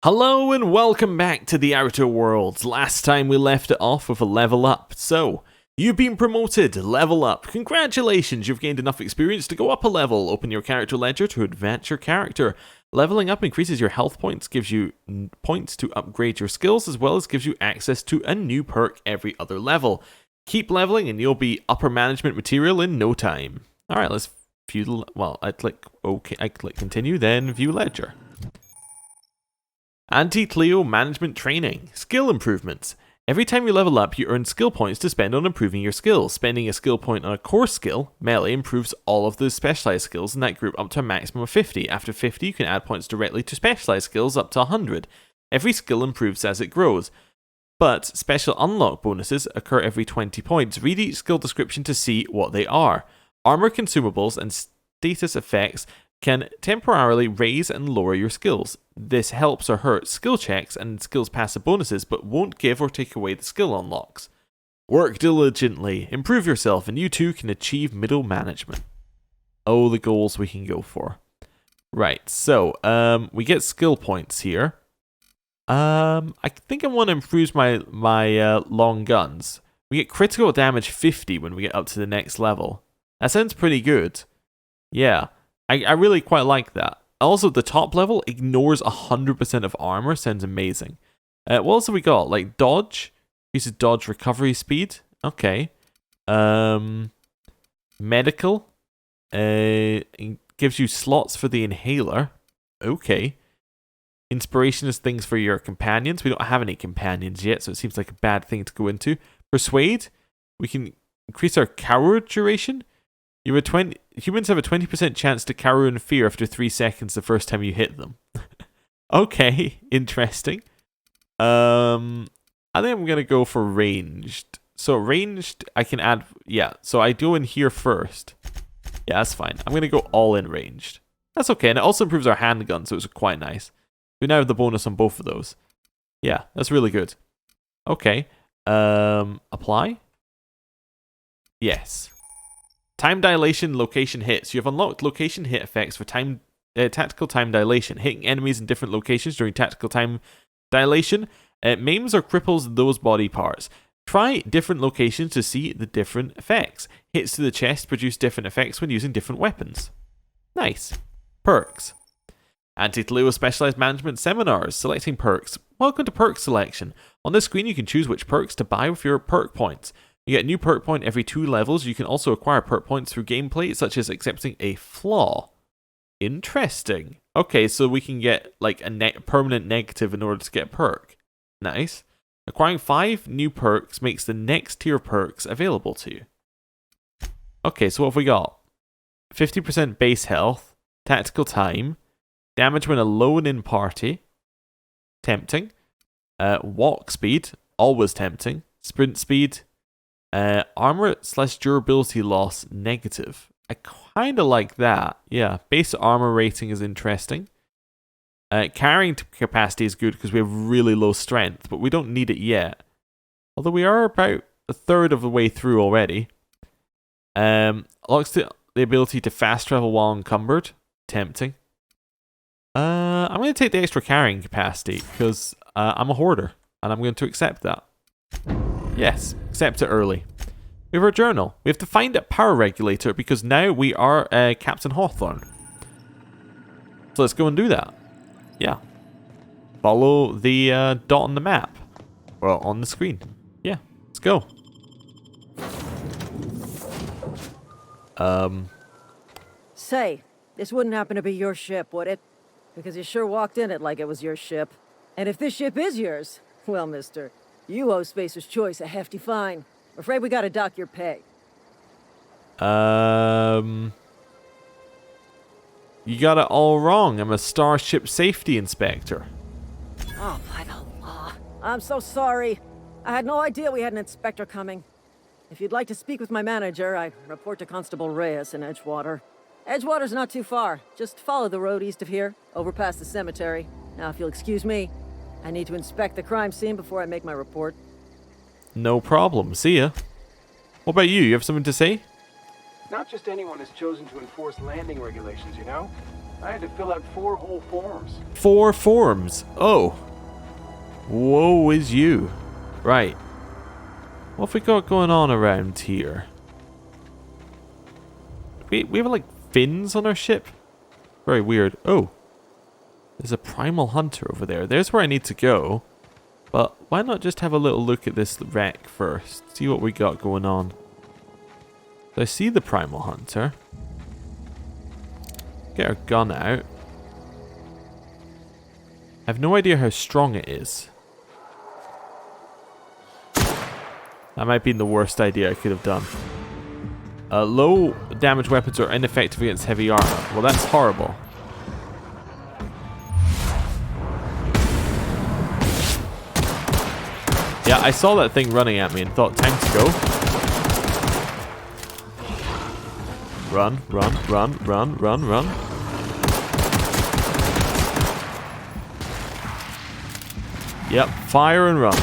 Hello and welcome back to the Outer Worlds. Last time we left it off with a level up. So, you've been promoted, level up. Congratulations, you've gained enough experience to go up a level. Open your character ledger to advance your character. Leveling up increases your health points, gives you points to upgrade your skills, as well as gives you access to a new perk every other level. Keep leveling and you'll be upper management material in no time. Alright, let's view, I click continue, then view ledger. Anti-Cleo Management Training. Skill improvements. Every time you level up, you earn skill points to spend on improving your skills. Spending a skill point on a core skill, melee, improves all of the specialized skills in that group up to a maximum of 50. After 50, you can add points directly to specialized skills up to 100. Every skill improves as it grows, but special unlock bonuses occur every 20 points. Read each skill description to see what they are. Armor consumables and status effects can temporarily raise and lower your skills. This helps or hurts skill checks and skills passive bonuses, but won't give or take away the skill unlocks. Work diligently, improve yourself, and you too can achieve middle management. Oh, the goals we can go for. Right, so, we get skill points here. I think I want to improve my long guns. We get critical damage 50 when we get up to the next level. That sounds pretty good. Yeah. I really quite like that. Also, the top level ignores 100% of armor. Sounds amazing. What else have we got? Like dodge. Increases dodge recovery speed. Okay. Medical. Gives you slots for the inhaler. Okay. Inspiration is things for your companions. We don't have any companions yet, so it seems like a bad thing to go into. Persuade. We can increase our cower duration. Humans have a 20% chance to cower in fear after 3 seconds the first time you hit them. Okay, interesting. I think I'm going to go for ranged. So ranged, I can add, yeah, so I go in here first. Yeah, that's fine. I'm going to go all in ranged. That's okay, and it also improves our handgun, so it's quite nice. We now have the bonus on both of those. Yeah, that's really good. Okay, apply? Yes. Time dilation, location hits. You have unlocked location hit effects for tactical time dilation. Hitting enemies in different locations during tactical time dilation maims or cripples those body parts. Try different locations to see the different effects. Hits to the chest produce different effects when using different weapons. Nice. Perks. Anti-Cleo Specialized Management Seminars. Selecting perks. Welcome to perk selection. On this screen you can choose which perks to buy with your perk points. You get a new perk point every 2 levels. You can also acquire perk points through gameplay, such as accepting a flaw. Interesting. Okay, so we can get like a permanent negative in order to get a perk. Nice. Acquiring 5 new perks makes the next tier perks available to you. Okay, so what have we got? 50% base health, tactical time, damage when alone in party, tempting, walk speed, always tempting, sprint speed, armor/durability loss negative. I kind of like that. Yeah, base armor rating is interesting. Carrying capacity is good because we have really low strength, but we don't need it yet. Although we are about a third of the way through already. Unlocks the ability to fast travel while encumbered. Tempting. I'm going to take the extra carrying capacity because I'm a hoarder and I'm going to accept that. Yes, accept it early. We have our journal. We have to find a power regulator because now we are Captain Hawthorne. So let's go and do that. Yeah. Follow the dot on the map. Well, on the screen. Yeah, let's go. Say, this wouldn't happen to be your ship, would it? Because you sure walked in it like it was your ship. And if this ship is yours, well, mister, you owe Spacer's Choice a hefty fine. Afraid we gotta dock your pay. You got it all wrong. I'm a Starship Safety Inspector. Oh, by the law. I'm so sorry. I had no idea we had an inspector coming. If you'd like to speak with my manager, I report to Constable Reyes in Edgewater. Edgewater's not too far. Just follow the road east of here, over past the cemetery. Now, if you'll excuse me, I need to inspect the crime scene before I make my report. No problem. See ya. What about you? You have something to say? Not just anyone is chosen to enforce landing regulations, you know? I had to fill out 4 whole forms. 4 forms? Oh. Woe is you. Right. What have we got going on around here? We have like fins on our ship? Very weird. Oh. There's a primal hunter over there. There's where I need to go. But why not just have a little look at this wreck first? See what we got going on. So I see the primal hunter. Get our gun out. I have no idea how strong it is. That might be the worst idea I could have done. Low damage weapons are ineffective against heavy armor. Well, that's horrible. Yeah, I saw that thing running at me and thought, time to go. Run, run, run, run, run, run. Yep, fire and run.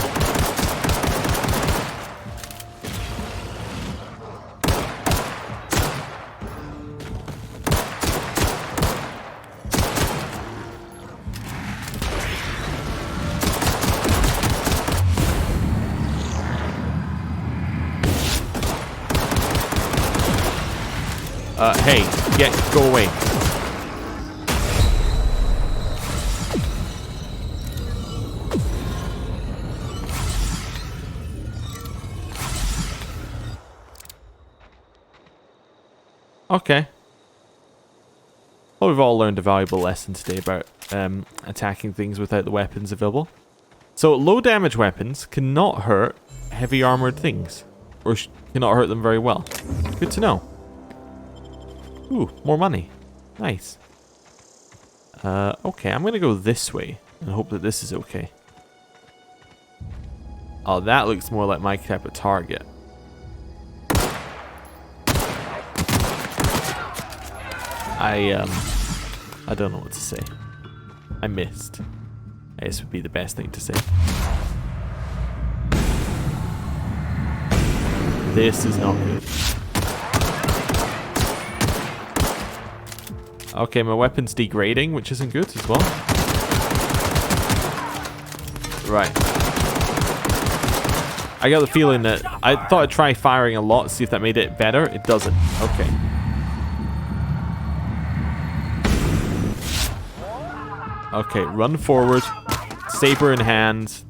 Hey, go away. Okay. Well, we've all learned a valuable lesson today about attacking things without the weapons available. So, low damage weapons cannot hurt heavy armored things. Or cannot hurt them very well. Good to know. Ooh, more money. Nice. Okay, I'm gonna go this way and hope that this is okay. Oh, that looks more like my type of target. I don't know what to say. I missed. I guess would be the best thing to say. This is not good. Okay, my weapon's degrading, which isn't good as well. Right. I got the feeling that I thought I'd try firing a lot, see if that made it better. It doesn't. Okay. Okay, run forward. Saber in hand.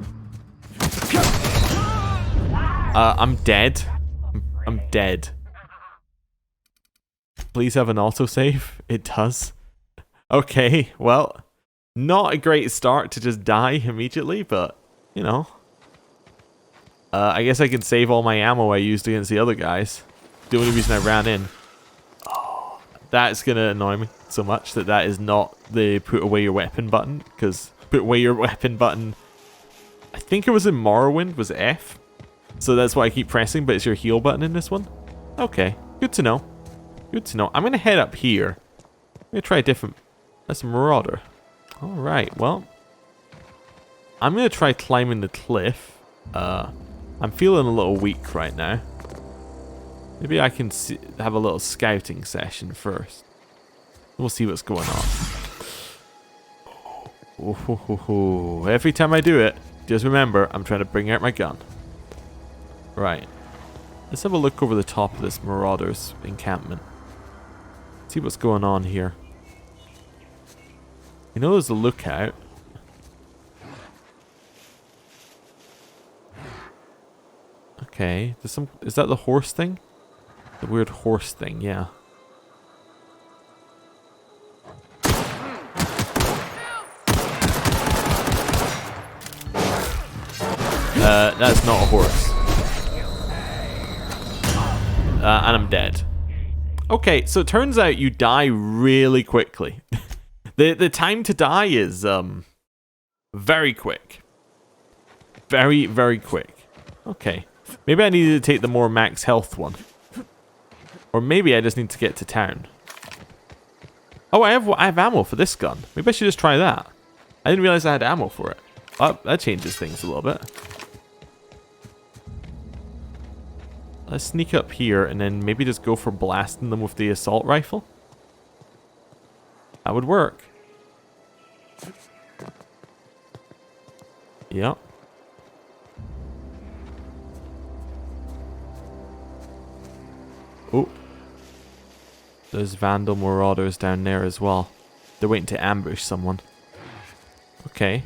I'm dead. I'm dead. Please have an autosave. It does. Okay, well, not a great start to just die immediately, but, you know. I guess I can save all my ammo I used against the other guys. The only reason I ran in. Oh, that's going to annoy me so much that is not the put away your weapon button, because put away your weapon button, I think it was in Morrowind, was F. So that's why I keep pressing, but it's your heal button in this one. Okay, good to know. Good to know. I'm going to head up here. I'm going to try a different... That's a marauder. Alright, well. I'm going to try climbing the cliff. I'm feeling a little weak right now. Maybe I can have a little scouting session first. We'll see what's going on. Oh, every time I do it, just remember, I'm trying to bring out my gun. Right. Let's have a look over the top of this marauder's encampment. See what's going on here. You know there's a lookout. Okay, there's some... Is that the horse thing? The weird horse thing, yeah. That's not a horse. And I'm dead. Okay, so it turns out you die really quickly. The time to die is very quick. Very, very quick. Okay. Maybe I needed to take the more max health one. Or maybe I just need to get to town. Oh, I have ammo for this gun. Maybe I should just try that. I didn't realize I had ammo for it. Oh, that changes things a little bit. Let's sneak up here and then maybe just go for blasting them with the assault rifle. That would work. Yep. Oh. There's Vandal Marauders down there as well. They're waiting to ambush someone. Okay.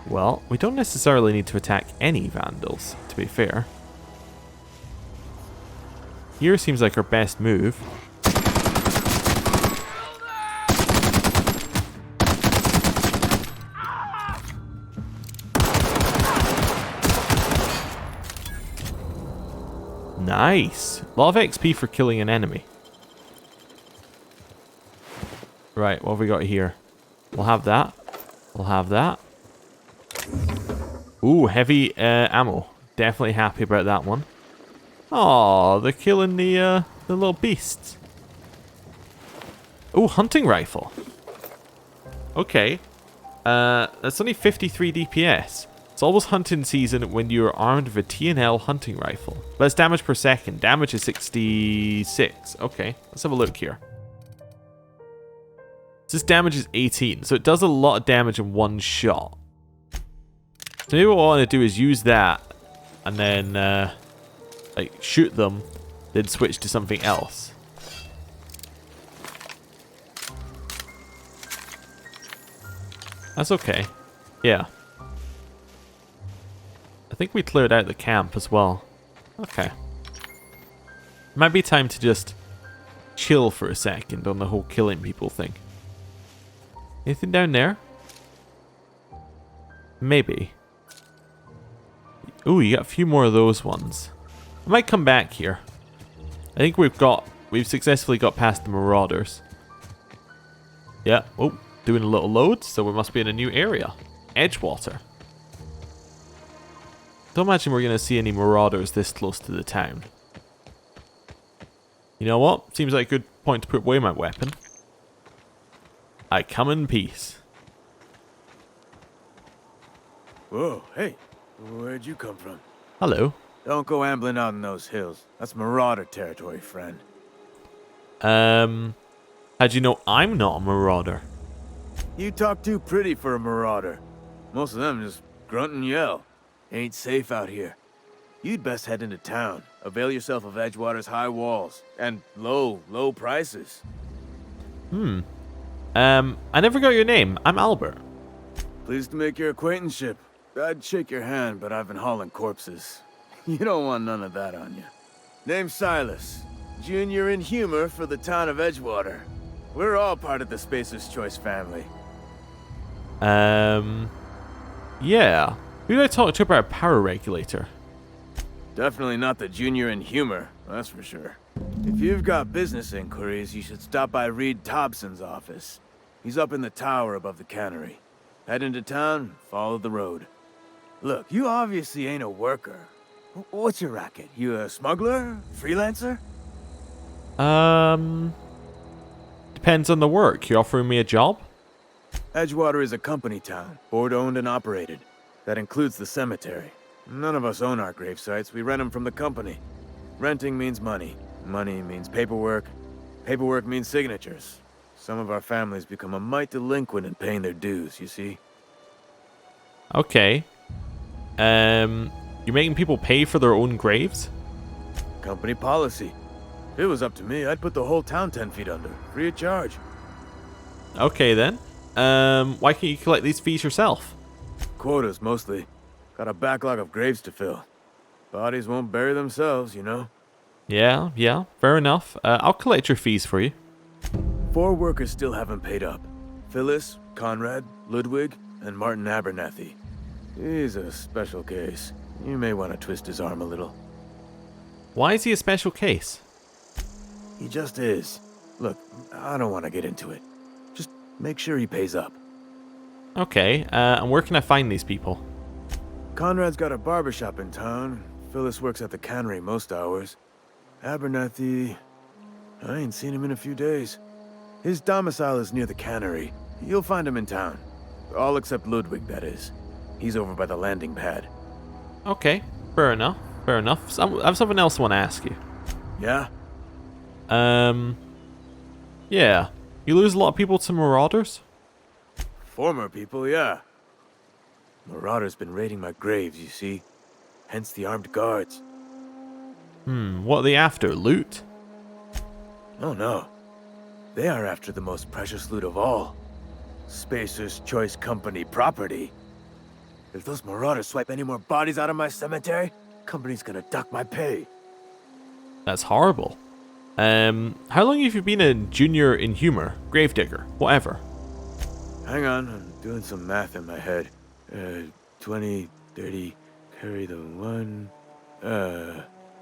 Well, we don't necessarily need to attack any Vandals, to be fair. Here seems like our best move. Nice. A lot of XP for killing an enemy. Right, what have we got here? We'll have that. We'll have that. Ooh, heavy ammo. Definitely happy about that one. Oh, they're killing the little beasts. Ooh, hunting rifle. Okay. That's only 53 DPS. It's almost hunting season when you're armed with a T&L hunting rifle. But it's damage per second. Damage is 66. Okay, let's have a look here. So this damage is 18, so it does a lot of damage in one shot. So maybe what I want to do is use that and then like shoot them, then switch to something else. That's okay. Yeah. I think we cleared out the camp as well. Okay. Might be time to just chill for a second on the whole killing people thing. Anything down there? Maybe. Ooh, you got a few more of those ones. I might come back here. I think we've successfully got past the Marauders. Yeah, oh, doing a little load, so we must be in a new area. Edgewater. Don't imagine we're going to see any Marauders this close to the town. You know what? Seems like a good point to put away my weapon. I come in peace. Whoa, hey, where'd you come from? Hello. Don't go ambling out in those hills. That's Marauder territory, friend. How'd you know I'm not a Marauder? You talk too pretty for a Marauder. Most of them just grunt and yell. Ain't safe out here. You'd best head into town. Avail yourself of Edgewater's high walls and low prices. I never got your name. I'm Albert. Pleased to make your acquaintanceship. I'd shake your hand, but I've been hauling corpses. You don't want none of that on you. Name's Silas. Junior in humor for the town of Edgewater. We're all part of the Spacer's Choice family. Yeah. Who did I talk to about a power regulator? Definitely not the junior in humor, that's for sure. If you've got business inquiries, you should stop by Reed Thompson's office. He's up in the tower above the cannery. Head into town, follow the road. Look, you obviously ain't a worker. What's your racket? You a smuggler? Freelancer? Depends on the work. You offering me a job? Edgewater is a company town, board-owned and operated. That includes the cemetery. None of us own our grave sites, we rent them from the company. Renting means money. Money means paperwork. Paperwork means signatures. Some of our families become a mite delinquent in paying their dues, you see? Okay. You're making people pay for their own graves? Company policy. If it was up to me, I'd put the whole town 10 feet under, free of charge. Okay then. Why can't you collect these fees yourself? Quotas, mostly. Got a backlog of graves to fill. Bodies won't bury themselves, you know? Yeah, fair enough. I'll collect your fees for you. 4 workers still haven't paid up. Phyllis, Conrad, Ludwig, and Martin Abernathy. He's a special case. You may want to twist his arm a little. Why is he a special case? He just is. Look, I don't want to get into it. Just make sure he pays up. Okay, and where can I find these people? Conrad's got a barbershop in town. Phyllis works at the cannery most hours. Abernathy... I ain't seen him in a few days. His domicile is near the cannery. You'll find him in town. All except Ludwig, that is. He's over by the landing pad. Okay, fair enough. I have something else I want to ask you. Yeah? Yeah. You lose a lot of people to marauders? Former people, yeah. Marauders been raiding my graves, you see. Hence the armed guards. What are they after? Loot? Oh no. They are after the most precious loot of all. Spacer's Choice Company property. If those marauders swipe any more bodies out of my cemetery, company's gonna dock my pay. That's horrible. How long have you been a junior inhumer, gravedigger, whatever? Hang on, I'm doing some math in my head. 20, 30, carry the 1.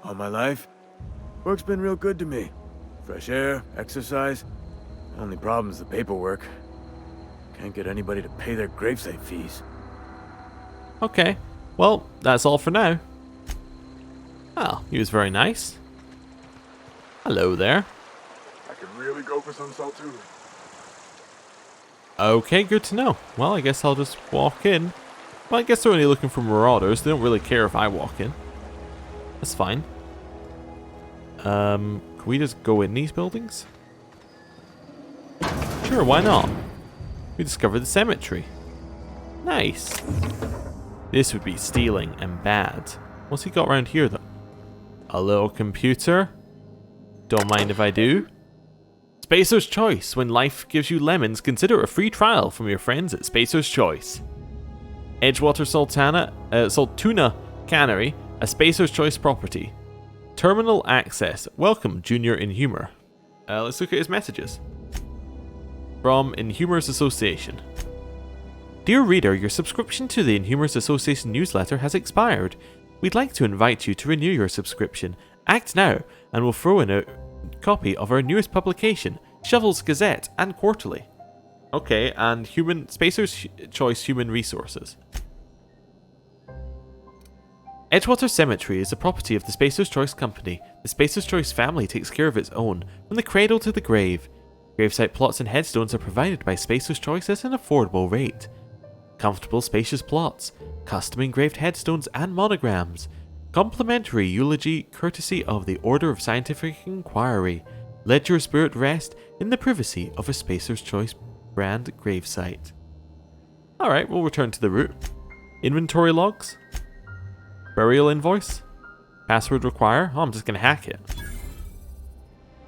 All my life? Work's been real good to me. Fresh air, exercise. Only problem's the paperwork. Can't get anybody to pay their gravesite fees. Okay, well, that's all for now. Well, he was very nice. Hello there. I could really go for some salt too. Okay, good to know. Well, I guess I'll just walk in. Well, I guess they're only looking for marauders. They don't really care if I walk in. That's fine. Can we just go in these buildings? Sure, why not? We discovered the cemetery. Nice. This would be stealing and bad. What's he got around here, though? A little computer? Don't mind if I do. Spacer's Choice. When life gives you lemons, consider a free trial from your friends at Spacer's Choice. Edgewater Saltuna Cannery, a Spacer's Choice property. Terminal access. Welcome, Junior Inhumer. Let's look at his messages. From Inhumers Association. Dear reader, your subscription to the Inhumers Association newsletter has expired. We'd like to invite you to renew your subscription. Act now, and we'll throw in a copy of our newest publication, Shovel's Gazette and Quarterly. Okay, and Spacer's Choice Human Resources. Edgewater Cemetery is a property of the Spacer's Choice Company. The Spacer's Choice family takes care of its own, from the cradle to the grave. Gravesite plots and headstones are provided by Spacer's Choice at an affordable rate. Comfortable, spacious plots, custom engraved headstones and monograms. Complimentary eulogy courtesy of the Order of Scientific Inquiry. Let your spirit rest in the privacy of a Spacer's Choice brand gravesite. Alright, we'll return to the route. Inventory logs. Burial invoice. Password require. Oh, I'm just going to hack it.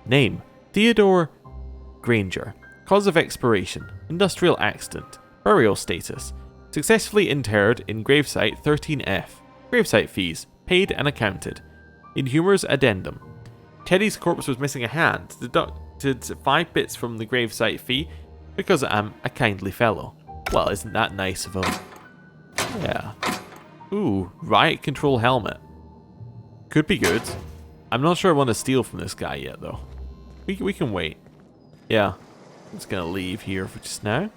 Name. Theodore Granger. Cause of expiration. Industrial accident. Burial status. Successfully interred in gravesite 13F. Gravesite fees. Paid and accounted. Inhumer's addendum. Teddy's corpse was missing a hand. Deducted 5 bits from the gravesite fee because I'm a kindly fellow. Well, isn't that nice of him? Yeah. Ooh, riot control helmet. Could be good. I'm not sure I want to steal from this guy yet, though. We can wait. Yeah. I'm just going to leave here for just now.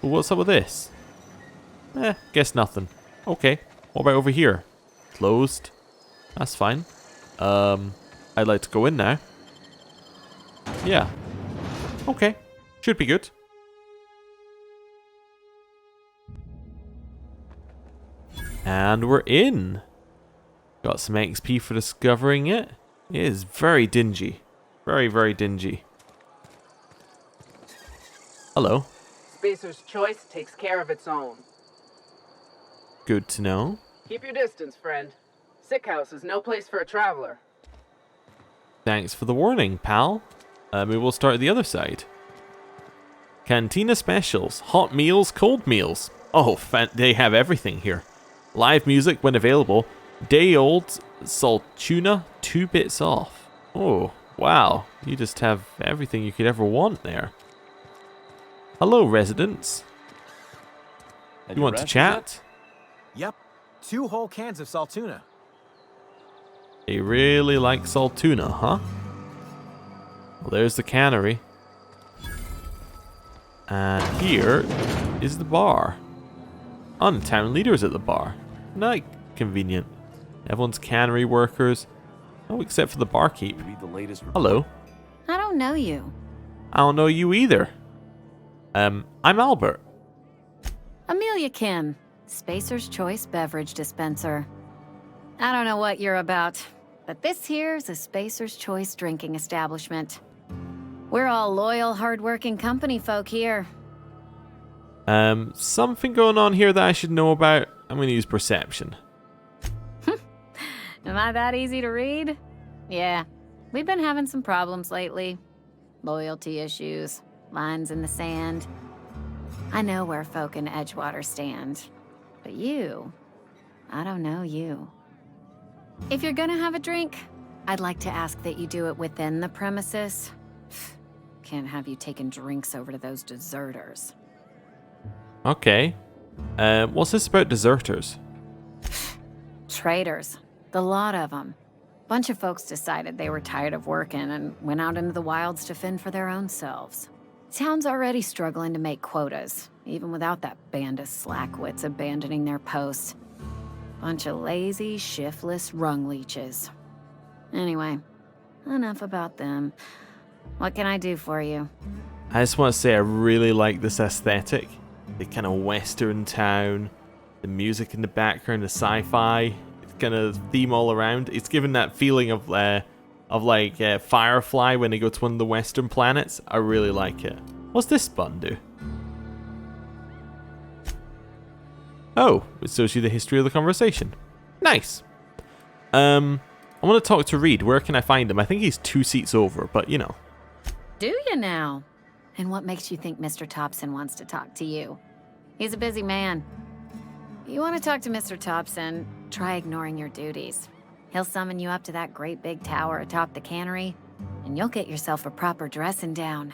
Well, what's up with this? Guess nothing. Okay. What about over here? Closed. That's fine. I'd like to go in now. Yeah. Okay. Should be good. And we're in. Got some XP for discovering it. It is very dingy. Very, very dingy. Hello. Spacer's Choice takes care of its own. Good to know. Keep your distance, friend. Sick house is no place for a traveler. Thanks for the warning, pal. Maybe we'll start at the other side. Cantina specials. Hot meals, cold meals. Oh, they have everything here. Live music when available. Day-old Saltuna, 2 bits off. Oh, wow. You just have everything you could ever want there. Hello, residents. You want to chat? Yep. 2 whole cans of Saltuna. They really like Saltuna, huh? Well, there's the cannery. And here is the bar. Oh, the town leader's at the bar. Not convenient. Everyone's cannery workers. Oh, except for the barkeep. Hello. I don't know you. I don't know you either. I'm Albert. Amelia Kim, Spacer's Choice Beverage Dispenser. I don't know what you're about, but this here's a Spacer's Choice drinking establishment. We're all loyal, hardworking company folk here. Something going on here that I should know about. I'm going to use perception. Am I that easy to read? Yeah, we've been having some problems lately. Loyalty issues, lines in the sand. I know where folk in Edgewater stand. But you, I don't know you. If you're gonna have a drink, I'd like to ask that you do it within the premises. Can't have you taking drinks over to those deserters. Okay. What's this about deserters? Traitors. The lot of them. Bunch of folks decided they were tired of working and went out into the wilds to fend for their own selves. Town's already struggling to make quotas, even without that band of slackwits abandoning their posts. Bunch of lazy, shiftless rung leeches. Anyway, enough about them. What can I do for you? I just want to say I really like this aesthetic. The kind of western town, the music in the background, the sci-fi kind of theme all around. It's given that feeling of Firefly when they go to one of the western planets. I really like it. What's this button do? Oh, it shows you the history of the conversation. Nice. I want to talk to Reed. Where can I find him? I think he's 2 seats over, but you know. Do you now? And what makes you think Mr. Thompson wants to talk to you? He's a busy man. You want to talk to Mr. Thompson, try ignoring your duties. He'll summon you up to that great big tower atop the cannery, and you'll get yourself a proper dressing down.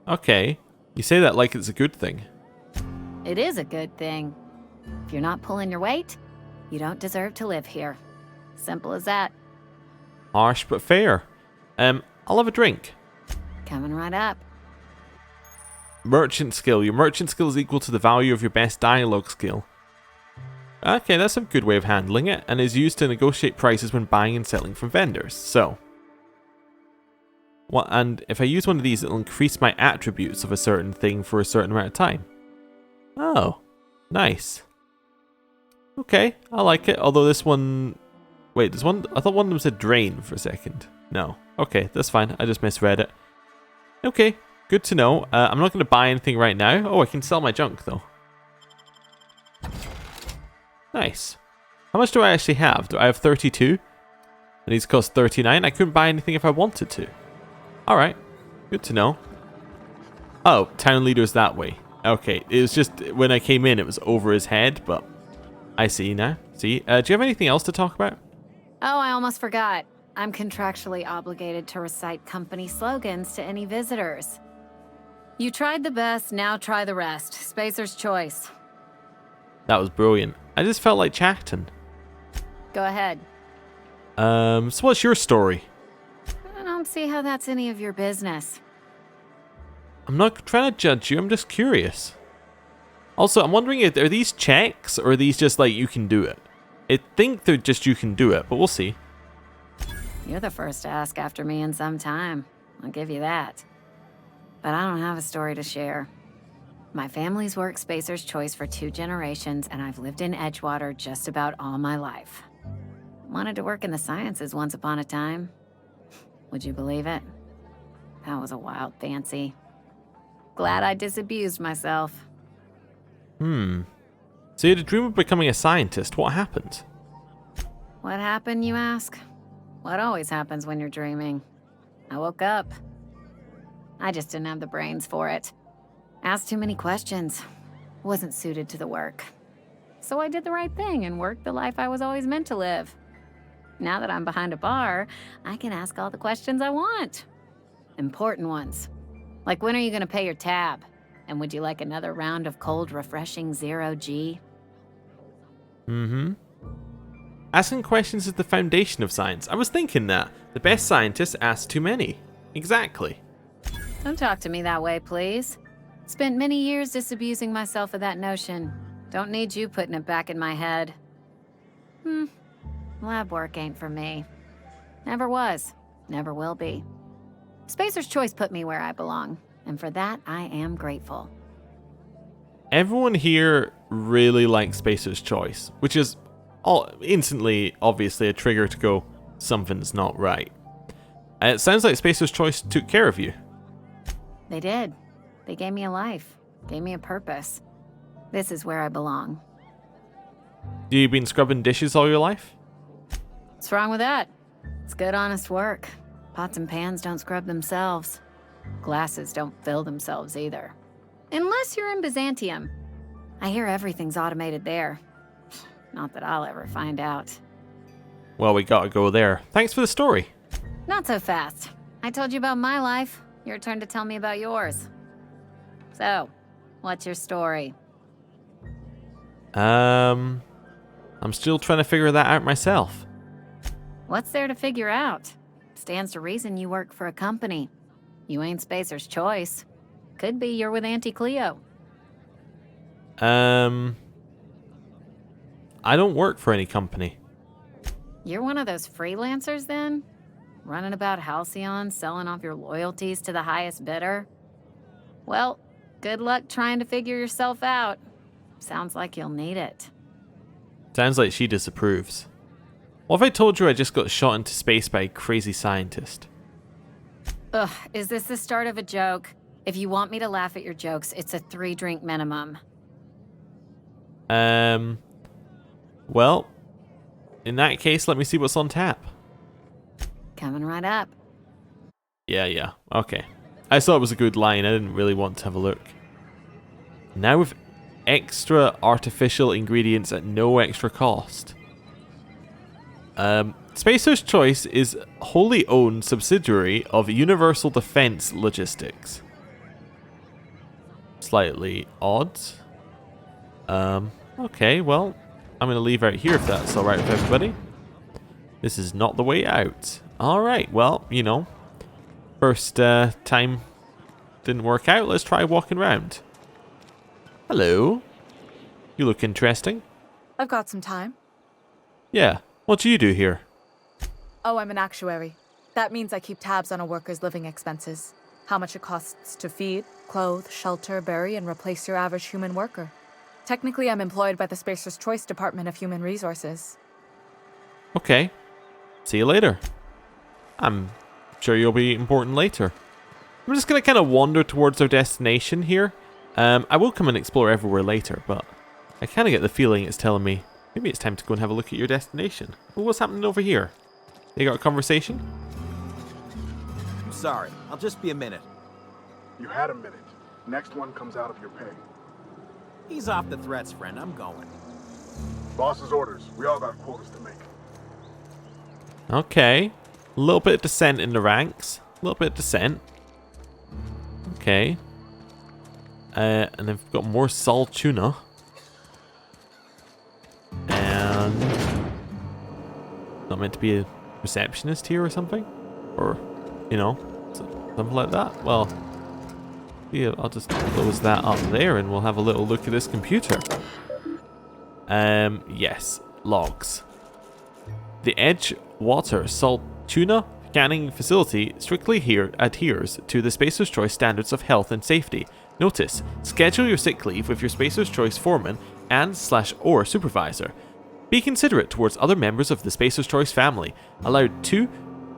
Okay. You say that like it's a good thing. It is a good thing. If you're not pulling your weight, you don't deserve to live here. Simple as that. Harsh but fair. I'll have a drink. Coming right up. Merchant skill. Your merchant skill is equal to the value of your best dialogue skill. Okay, that's a good way of handling it, and is used to negotiate prices when buying and selling from vendors. So, what? And if I use one of these, it'll increase my attributes of a certain thing for a certain amount of time. Oh, nice. Okay, I like it. Although this one, wait, there's one. I thought one of them said drain for a second. No. Okay, that's fine. I just misread it. Okay, good to know. I'm not going to buy anything right now. Oh, I can sell my junk though. Nice. How much do I actually have? Do I have 32? And these cost 39. I couldn't buy anything if I wanted to. Alright. Good to know. Oh, town leader's that way. Okay. It was just, when I came in, it was over his head, but I see now. See? Do you have anything else to talk about? Oh, I almost forgot. I'm contractually obligated to recite company slogans to any visitors. You tried the best, now try the rest. Spacer's choice. That was brilliant. I just felt like chatting. Go ahead. So what's your story? I don't see how that's any of your business. I'm not trying to judge you, I'm just curious. Also, I'm wondering, are these checks, or are these just like, you can do it? I think they're just you can do it, but we'll see. You're the first to ask after me in some time. I'll give you that. But I don't have a story to share. My family's worked Spacer's Choice for 2 generations, and I've lived in Edgewater just about all my life. Wanted to work in the sciences once upon a time. Would you believe it? That was a wild fancy. Glad I disabused myself. So you had a dream of becoming a scientist. What happened? What happened, you ask? What always happens when you're dreaming? I woke up. I just didn't have the brains for it. Asked too many questions. Wasn't suited to the work. So I did the right thing and worked the life I was always meant to live. Now that I'm behind a bar, I can ask all the questions I want. Important ones. Like, when are you gonna pay your tab? And would you like another round of cold, refreshing 0G? Asking questions is the foundation of science. I was thinking that. The best scientists ask too many. Exactly. Don't talk to me that way, please. Spent many years disabusing myself of that notion. Don't need you putting it back in my head. Lab work ain't for me. Never was. Never will be. Spacer's Choice put me where I belong, and for that, I am grateful. Everyone here really likes Spacer's Choice, which is instantly, obviously, a trigger to go, something's not right. It sounds like Spacer's Choice took care of you. They did. They gave me a life, gave me a purpose. This is where I belong. You been scrubbing dishes all your life? What's wrong with that? It's good, honest work. Pots and pans don't scrub themselves. Glasses don't fill themselves either. Unless you're in Byzantium. I hear everything's automated there. Not that I'll ever find out. Well, we gotta go there. Thanks for the story. Not so fast. I told you about my life. Your turn to tell me about yours. So, what's your story? I'm still trying to figure that out myself. What's there to figure out? Stands to reason you work for a company. You ain't Spacer's Choice. Could be you're with Auntie Cleo. I don't work for any company. You're one of those freelancers then? Running about Halcyon, selling off your loyalties to the highest bidder? Well, good luck trying to figure yourself out. Sounds like you'll need it. Sounds like she disapproves. What if I told you I just got shot into space by a crazy scientist? Ugh, is this the start of a joke? If you want me to laugh at your jokes, it's a 3-drink minimum. Well, in that case, let me see what's on tap. Coming right up. Yeah, okay. I thought it was a good line, I didn't really want to have a look. Now with extra artificial ingredients at no extra cost. Spacer's Choice is wholly owned subsidiary of Universal Defense Logistics. Slightly odd. Okay, well, I'm going to leave out here if that's alright with everybody. This is not the way out. Alright, well, you know, first time didn't work out, let's try walking around. Hello. You look interesting. I've got some time. Yeah, what do you do here? Oh, I'm an actuary. That means I keep tabs on a worker's living expenses. How much it costs to feed, clothe, shelter, bury, and replace your average human worker. Technically, I'm employed by the Spacer's Choice Department of Human Resources. Okay. See you later. I'm sure you'll be important later. I'm just going to kind of wander towards our destination here. I will come and explore everywhere later, but I kind of get the feeling it's telling me maybe it's time to go and have a look at your destination. Well, what's happening over here? You got a conversation? I'm sorry. I'll just be a minute. You had a minute. Next one comes out of your pay. Ease off the threats, friend. I'm going. Boss's orders. We all got quotas to make. Okay. A little bit of dissent in the ranks. A little bit of dissent. Okay. And I've got more sal tuna. And not meant to be a receptionist here or something? Or, you know, something like that? Well, yeah, I'll just close that up there and we'll have a little look at this computer. Yes, logs. The Edgewater salt tuna canning facility strictly adheres to the Spacer's Choice standards of health and safety. Notice, schedule your sick leave with your Spacer's Choice foreman and/or supervisor. Be considerate towards other members of the Spacer's Choice family. Allowed 2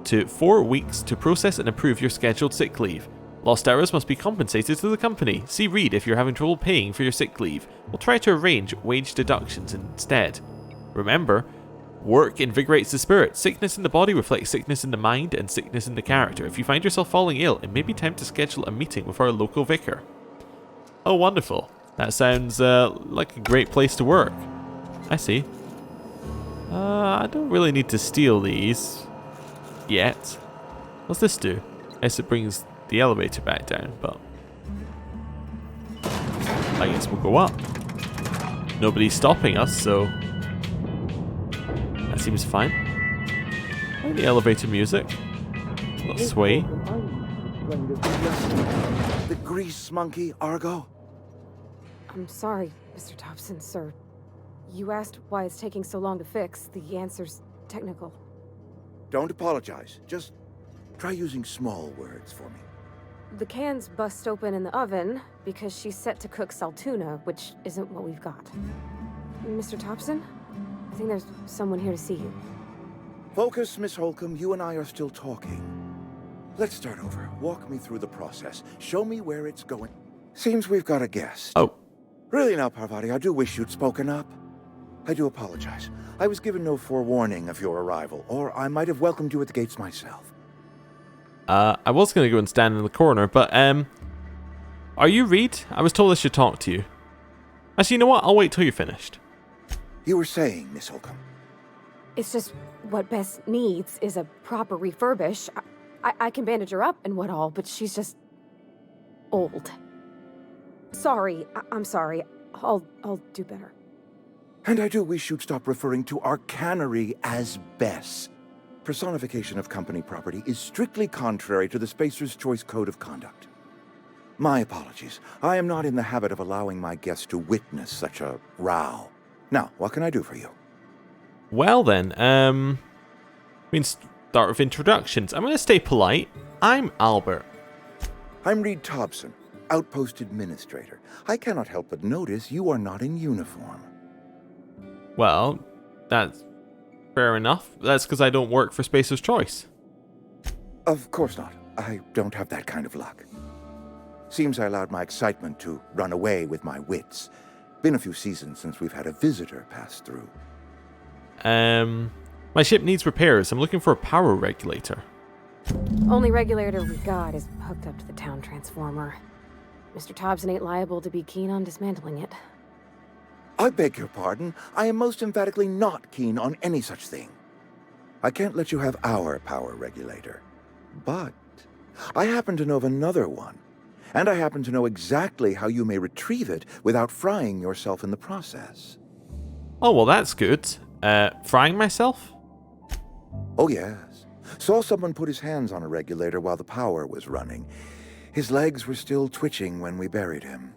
to 4 weeks to process and approve your scheduled sick leave. Lost hours must be compensated to the company. See Reed if you're having trouble paying for your sick leave. We'll try to arrange wage deductions instead. Remember, work invigorates the spirit. Sickness in the body reflects sickness in the mind and sickness in the character. If you find yourself falling ill, it may be time to schedule a meeting with our local vicar. Oh, wonderful. That sounds like a great place to work. I see. I don't really need to steal these yet. What's this do? I guess it brings the elevator back down, but I guess we'll go up. Nobody's stopping us, so that seems fine. I like the elevator music. A little sway. The grease monkey, Argo? I'm sorry, Mr. Thompson, sir. You asked why it's taking so long to fix. The answer's technical. Don't apologize. Just try using small words for me. The can's bust open in the oven because she's set to cook saltuna, which isn't what we've got. Mr. Thompson? I think there's someone here to see you. Focus, Miss Holcomb. You and I are still talking. Let's start over. Walk me through the process. Show me where it's going. Seems we've got a guest. Oh. Really now, Parvati, I do wish you'd spoken up. I do apologize. I was given no forewarning of your arrival, or I might have welcomed you at the gates myself. I was going to go and stand in the corner, but, are you Reed? I was told I should talk to you. Actually, you know what? I'll wait till you're finished. You were saying, Miss Holcomb. It's just what Bess needs is a proper refurbish. I can bandage her up and what all, but she's just old. Sorry, I'm sorry. I'll do better. And I do wish you'd stop referring to our cannery as Bess. Personification of company property is strictly contrary to the Spacer's Choice Code of Conduct. My apologies. I am not in the habit of allowing my guests to witness such a row. Now, what can I do for you? Well then, we can start with introductions. I'm going to stay polite. I'm Albert. I'm Reed Thompson, Outpost Administrator. I cannot help but notice you are not in uniform. Well, that's fair enough. That's because I don't work for Spacer's Choice. Of course not. I don't have that kind of luck. Seems I allowed my excitement to run away with my wits. Been a few seasons since we've had a visitor pass through. My ship needs repairs. I'm looking for a power regulator. Only regulator we got is hooked up to the town transformer. Mr. Thompson ain't liable to be keen on dismantling it. I beg your pardon. I am most emphatically not keen on any such thing. I can't let you have our power regulator. But I happen to know of another one. And I happen to know exactly how you may retrieve it without frying yourself in the process. Oh, well, that's good. Frying myself? Oh, yes. Saw someone put his hands on a regulator while the power was running. His legs were still twitching when we buried him.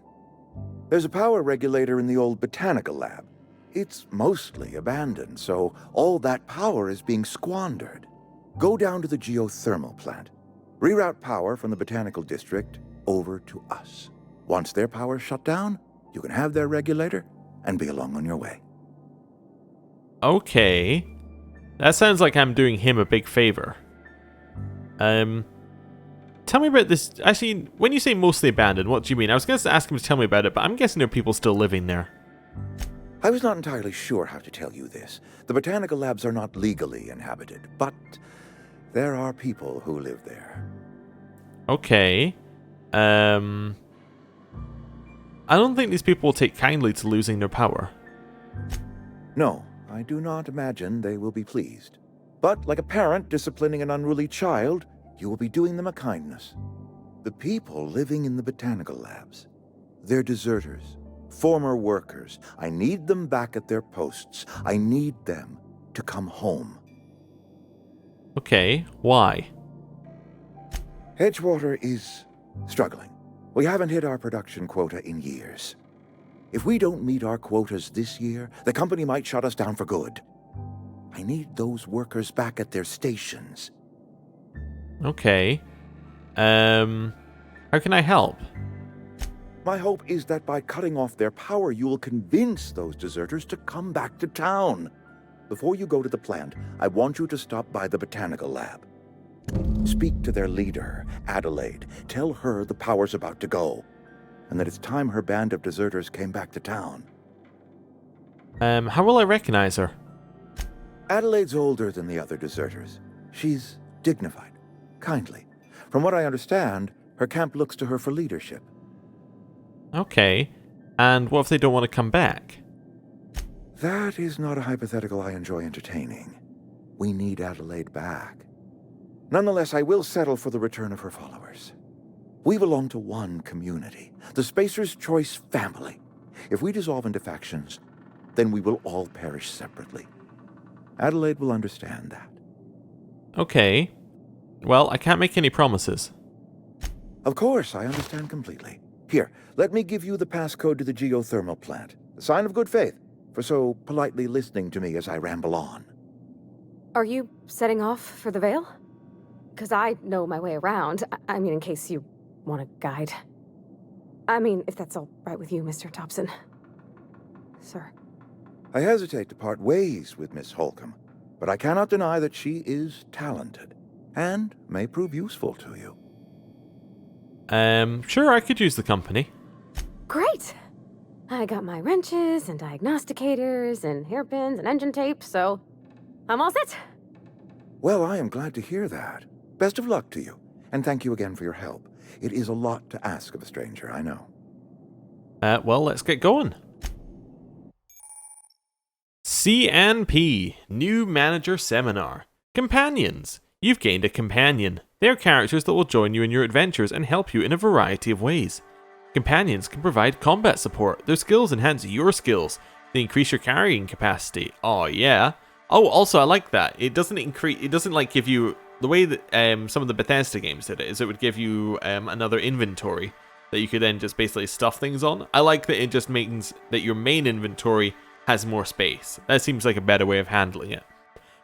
There's a power regulator in the old botanical lab. It's mostly abandoned, so all that power is being squandered. Go down to the geothermal plant. Reroute power from the botanical district over to us. Once their power's shut down, you can have their regulator and be along on your way. Okay. That sounds like I'm doing him a big favor. Tell me about this. Actually, when you say mostly abandoned, what do you mean? I was going to ask him to tell me about it, but I'm guessing there are people still living there. I was not entirely sure how to tell you this. The botanical labs are not legally inhabited, but there are people who live there. Okay. I don't think these people will take kindly to losing their power. No, I do not imagine they will be pleased. But like a parent disciplining an unruly child, you will be doing them a kindness. The people living in the botanical labs, they're deserters, former workers. I need them back at their posts. I need them to come home. Okay, why? Edgewater is struggling. We haven't hit our production quota in years. If we don't meet our quotas this year, the company might shut us down for good. I need those workers back at their stations. Okay. How can I help? My hope is that by cutting off their power, you will convince those deserters to come back to town. Before you go to the plant, I want you to stop by the botanical lab. Speak to their leader, Adelaide. Tell her the power's about to go, and that it's time her band of deserters came back to town. How will I recognize her? Adelaide's older than the other deserters. She's dignified, kindly. From what I understand, her camp looks to her for leadership. Okay. And what if they don't want to come back? That is not a hypothetical I enjoy entertaining. We need Adelaide back. Nonetheless, I will settle for the return of her followers. We belong to one community, the Spacer's Choice family. If we dissolve into factions, then we will all perish separately. Adelaide will understand that. Okay. Well, I can't make any promises. Of course, I understand completely. Here, let me give you the passcode to the geothermal plant. A sign of good faith, for so politely listening to me as I ramble on. Are you setting off for the Vale? Because I know my way around. I mean, in case you want a guide. I mean, if that's all right with you, Mr. Thompson. Sir. I hesitate to part ways with Miss Holcomb, but I cannot deny that she is talented. and may prove useful to you. Sure, I could use the company. Great! I got my wrenches and diagnosticators and hairpins and engine tape, so I'm all set. Well, I am glad to hear that. Best of luck to you, and thank you again for your help. It is a lot to ask of a stranger, I know. Well, let's get going. CNP, New Manager Seminar. Companions. You've gained a companion. They are characters that will join you in your adventures and help you in a variety of ways. Companions can provide combat support. Their skills enhance your skills. They increase your carrying capacity. Oh yeah. Oh, also I like that. It doesn't increase. It doesn't like give you the way that some of the Bethesda games did it. Is it would give you another inventory that you could then just basically stuff things on. I like that it just means that your main inventory has more space. That seems like a better way of handling it.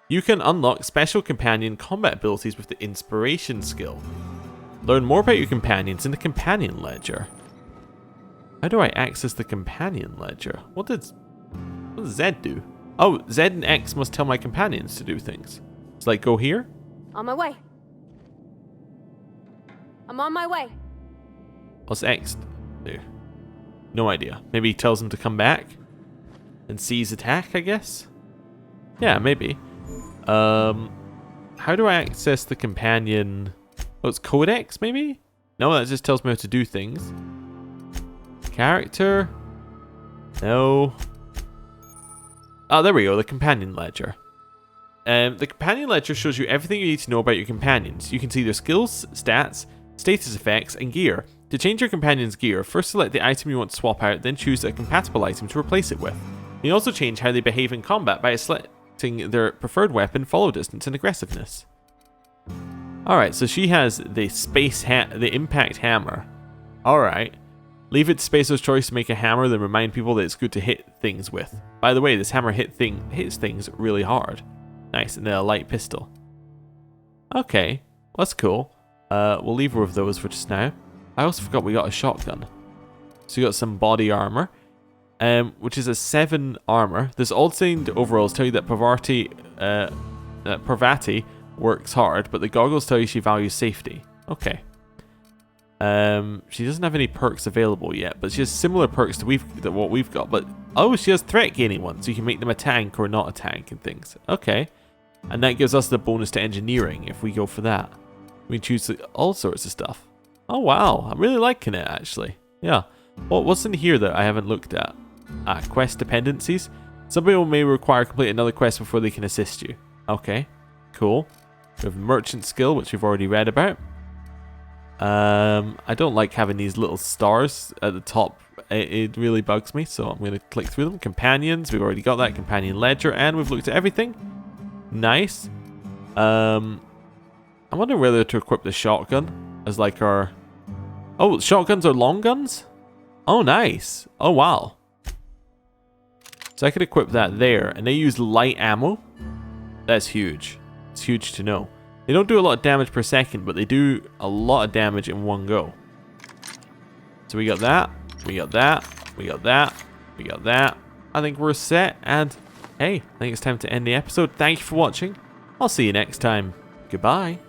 You can unlock special companion combat abilities with the Inspiration skill. Learn more about your companions in the Companion Ledger. How do I access the Companion Ledger? What does Z do? Oh, Z and X must tell my companions to do things. So like go here? On my way. I'm on my way. What's X do? No idea. Maybe he tells them to come back and seize attack, I guess? Yeah, maybe. How do I access the companion? Oh, it's Codex, maybe? No, that just tells me how to do things. Character? No. Oh, there we go, the Companion Ledger. The Companion Ledger shows you everything you need to know about your companions. You can see their skills, stats, status effects, and gear. To change your companion's gear, first select the item you want to swap out, then choose a compatible item to replace it with. You can also change how they behave in combat by selecting their preferred weapon, follow distance, and aggressiveness. Alright, so she has the the impact hammer. Alright. Leave it to Spacer's choice to make a hammer, then remind people that it's good to hit things with. By the way, this hammer hits things really hard. Nice, and then a light pistol. Okay, that's cool. We'll leave her with those for just now. I also forgot we got a shotgun. So we got some body armor, which is a 7 armor. This old-stained overalls tell you that Parvati works hard, but the goggles tell you she values safety. Okay. She doesn't have any perks available yet, but she has similar perks to what we've got. But oh, she has threat gaining ones, so you can make them a tank or not a tank and things. Okay, and that gives us the bonus to engineering if we go for that. We choose all sorts of stuff. Oh wow, I'm really liking it actually. Yeah. Well, what's in here that I haven't looked at? Quest dependencies. Some people may require complete another quest before they can assist you. Okay, cool. We have merchant skill, which we've already read about. I don't like having these little stars at the top. It really bugs me, so I'm going to click through them. Companions, we've already got that. Companion Ledger, and we've looked at everything. Nice. I'm wondering whether to equip the shotgun as like our... Oh, shotguns are long guns? Oh, nice. Oh, wow. So I could equip that there, and they use light ammo. That's huge. It's huge to know. They don't do a lot of damage per second, but they do a lot of damage in one go. So we got that, we got that, we got that, we got that. I think we're set, and hey, I think it's time to end the episode. Thank you for watching. I'll see you next time. Goodbye.